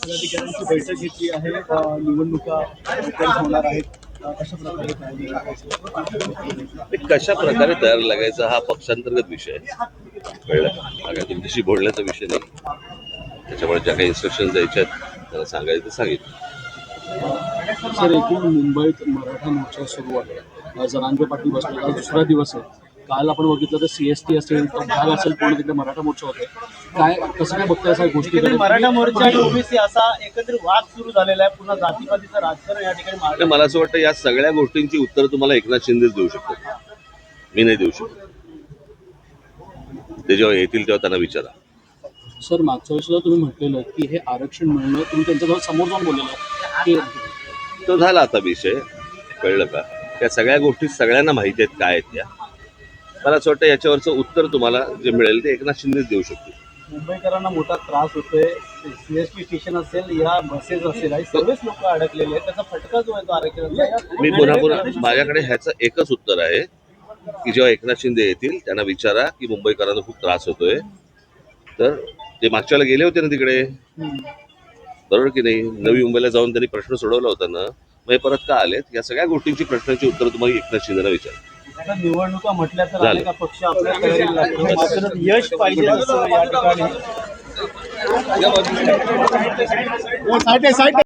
पदाधिकाऱ्यांची बैठक घेतली आहे. निवडणुका लवकरच होणार आहेत. कशा प्रकारे तयारी करायची? कशा प्रकारे तयार लागायचा हा पक्षांतर्गत विषय आहे. कळलं का? हा काय तुमच्याशी बोलण्याचा विषय नाही. त्याच्यामुळे ज्या काही इन्स्ट्रक्शन द्यायच्या आहेत त्याला सांगायचं ते सांगितलं. सर, एकूण मुंबईत मराठा मोर्चा सुरू आहे. जरांगे पाटील बसलेला आज दुसरा दिवस आहे. काल आपण बघितलं तर CST असेल, तो भाग असेल, पूर्ण तिकडे मराठा मोर्चा होते. काय कसं काय बघताय अशा गोष्टी? मराठा मोर्चा आणि ओबीसी असा एकत्रित वाद सुरू झालेला आहे. पुन्हा जातीपातीचं राजकारण या ठिकाणी मला असं वाटतं या सगळ्या गोष्टींची उत्तर तुम्हाला एकनाथ शिंदेच देऊ शकतो. मी नाही देऊ शकतो. ते जेव्हा येतील तेव्हा त्यांना विचारा. सर, मागच्या वेळेस तुम्ही म्हटलेलं की हे आरक्षण मिळणं, तुम्ही त्यांच्याजवळ समोर जाऊन बोललेलं की तो झाला आता विषय. कळलं का? त्या सगळ्या गोष्टी सगळ्यांना माहिती आहेत काय आहेत त्या. मला असं वाटतं याच्यावरचं उत्तर तुम्हाला जे मिळेल ते एकनाथ शिंदेच देऊ शकतो. मुंबईकरांना मोठा त्रास होतोय. CST स्टेशन असेल, या बसेस असेल, आणि सर्वच लोक अडकलेले आहेत. त्याचा फटका जो आहे तो आरक्षणाचा. मी पुन्हा माझ्याकडे ह्याचं एकच उत्तर आहे की जेव्हा एकनाथ शिंदे येतील त्यांना विचारा की मुंबईकरांना खूप त्रास होतोय. तर ते मागच्या वेळेला गेले होते ना तिकडे, बरोबर की नाही? नवी मुंबईला जाऊन त्यांनी प्रश्न सोडवला होता ना, मग हे परत का आलेत? या सगळ्या गोष्टींची प्रश्नांची उत्तर तुम्हाला एकनाथ शिंदेला विचारा. आता निवडणुका म्हटल्या तर अनेक पक्ष आपल्या तयारीला लागतो. मात्र यश पाहिजे असं या ठिकाणी